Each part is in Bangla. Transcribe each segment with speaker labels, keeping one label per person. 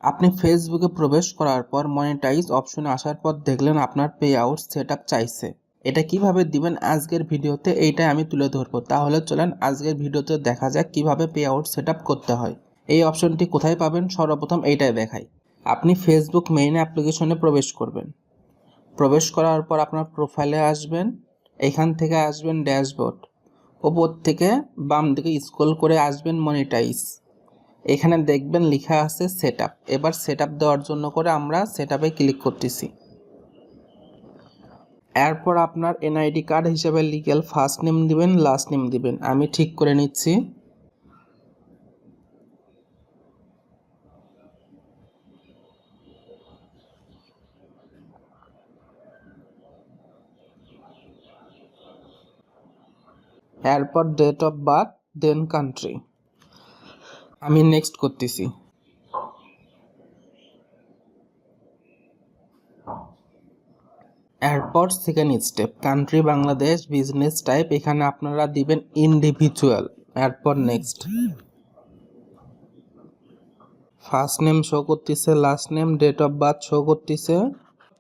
Speaker 1: আপনি ফেসবুকে প্রবেশ করার পর মনিটাইজ অপশনে আসার পর দেখলেন আপনার পে আউট সেটআপ চাইছে। এটা কিভাবে দিবেন আজকের ভিডিওতে এইটাই আমি তুলে ধরবো। তাহলে চলেন আজকের ভিডিওতে দেখা যাক কিভাবে পে আউট সেটআপ করতে হয়। এই অপশনটি কোথায় পাবেন সর্বপ্রথম এইটাই দেখাই। আপনি ফেসবুক মেইন অ্যাপ্লিকেশনে প্রবেশ করবেন। প্রবেশ করার পর আপনার প্রোফাইলে আসবেন, এখান থেকে আসবেন ড্যাশবোর্ড, ওপর থেকে বাম দিকে স্ক্রল করে আসবেন মনিটাইজ। এখানে দেখবেন লেখা আছে সেটআপ। এবার সেটআপ দেওয়ার জন্য করে আমরা সেটআপে ক্লিক করতেছি। এরপর আপনার এনআইডি কার্ড হিসেবে লিগ্যাল ফার্স্ট নেম দিবেন, লাস্ট নেম দিবেন। আমি ঠিক করে নিচ্ছি। এরপর date of birth, then country. আমি নেক্সট করতেছি। এরপর second step, country Bangladesh, business type, এখানে আপনারা দিবেন ইন্ডিভিজুয়াল। এরপর নেক্সট। ফার্স্ট নেম শো করতেছে, last name, date of birth show করতেছে।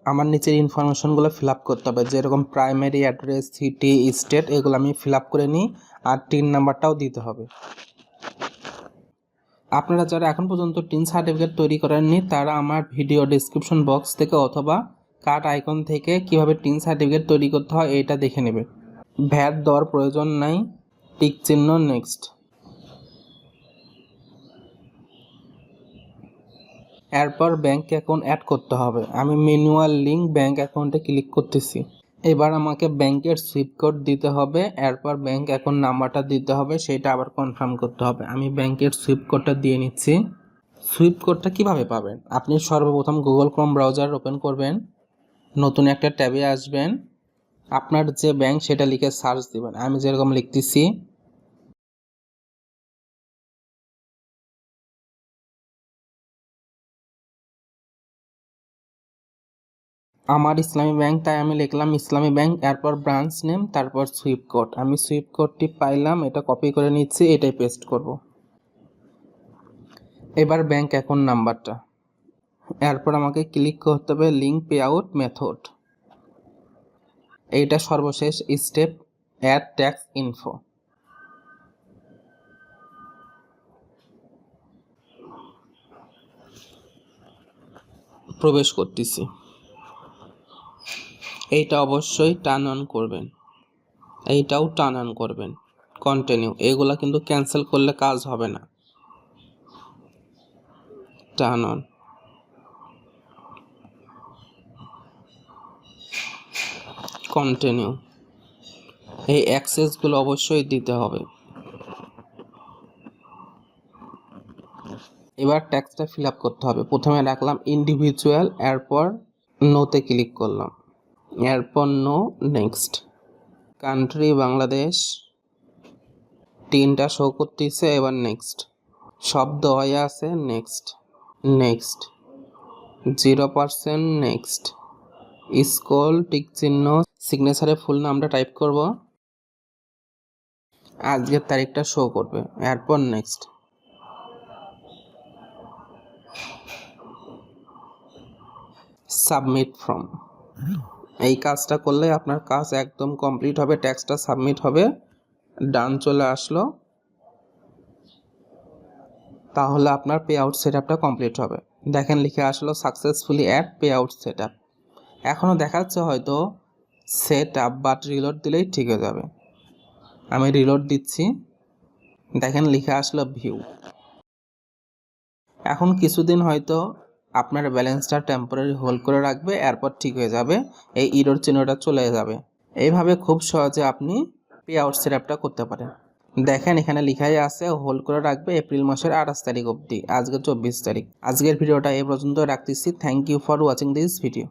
Speaker 1: আমার নিচের ইনফরমেশনগুলো ফিল আপ করতে হবে, যেরকম প্রাইমারি অ্যাড্রেস, সিটি, স্টেট, এগুলো আমি ফিল আপ করে নিই। আর টিন নাম্বারটাও দিতে হবে। আপনারা যারা এখন পর্যন্ত টিন সার্টিফিকেট তৈরি করেননি তারা আমার ভিডিও ডিসক্রিপশন বক্স থেকে অথবা কার্ড আইকন থেকে কিভাবে টিন সার্টিফিকেট তৈরি করতে হয় এটা দেখে নেবে। ভ্যাট দেওয়ার প্রয়োজন নাই, টিক চিহ্ন, নেক্সট। এরপর ব্যাংক অ্যাকাউন্ট অ্যাড করতে হবে। আমি ম্যানুয়াল লিঙ্ক ব্যাংক অ্যাকাউন্টে ক্লিক করতেছি। এবার আমাকে ব্যাংকের সুইফট কোড দিতে হবে, এরপর ব্যাংক অ্যাকাউন্ট নাম্বারটা দিতে হবে, সেটা আবার কনফার্ম করতে হবে। আমি ব্যাংকের সুইফট কোডটা দিয়ে নিচ্ছি। সুইফট কোডটা কিভাবে পাবেন? আপনি সর্বপ্রথম গুগল ক্রোম ব্রাউজার ওপেন করবেন, নতুন একটা ট্যাবে আসবেন, আপনার যে ব্যাংক সেটা লিখে সার্চ দিবেন। আমি যেরকম লিখতেছি, আমার ইসলামী ব্যাংক, তাই আমি লিখলাম ইসলামী ব্যাংক, এরপর ব্রাঞ্চ নেম, তারপর সুইফট কোড। আমি সুইফট কোডটি পাইলাম, এটা কপি করে নিচ্ছি, এটাই পেস্ট করব। এবার ব্যাংক অ্যাকাউন্ট নাম্বারটা। এরপর আমাকে ক্লিক করতে হবে লিঙ্ক পে আউট মেথড। এইটা সর্বশেষ স্টেপ, অ্যাড ট্যাক্স ইনফো। প্রবেশ করতেছি। এইটা অবশ্যই টার্ন অন করবেন, এইটাও টার্ন অন করবেন। কন্টিনিউ, এগুলা কিন্তু ক্যান্সেল করলে কাজ হবে না। Turn on, continue. এই অ্যাক্সেসগুলো অবশ্যই দিতে হবে। এবার ট্যাক্সটা ফিল আপ করতে হবে। প্রথমে রাখলাম ইন্ডিভিজুয়াল, এরপর নোতে ক্লিক করলাম, এরপর নো, নেক্সট। কান্ট্রি বাংলাদেশ, তিনটা শো করতেছে, এবার নেক্সট। শব্দ হয়ে আছে, নেক্সট, নেক্সট। 0%, নেক্সট। স্কল, টিক চিহ্ন, সিগনেচারে ফুল নামটা টাইপ করব, আজকের তারিখটা শো করবে, এরপর নেক্সট। Submit form. এই কাজটা করলে আপনার কাজ একদম কমপ্লিট হবে, ট্যাক্সটা সাবমিট হবে। ডান চলে আসলো, তাহলে আপনার পে আউট সেটআপটা কমপ্লিট হবে। দেখেন লিখে আসলো successfully add payout setup. এখনও দেখাচ্ছে হয়তো সেট আপ, বাট রিলোড দিলেই ঠিক হয়ে যাবে। আমি রিলোড দিচ্ছি, দেখেন লিখে আসলো ভিউ। এখন কিছুদিন হয়তো আপনার ব্যালেন্সটা টেম্পোরারি হোল্ড করে রাখবে, এরপর ঠিক হয়ে যাবে, এই ইরর চিহ্নটা চলে যাবে। এইভাবে খুব সহজে আপনি পে আউট সেটআপটা করতে পারেন। দেখেন এখানে লেখাই আছে হোল্ড করে রাখবে এপ্রিল মাসের 28 তারিখ অবধি, আজকে 24 তারিখ। আজকের ভিডিওটা এই পর্যন্ত রাখতেছি। Thank you for watching this video.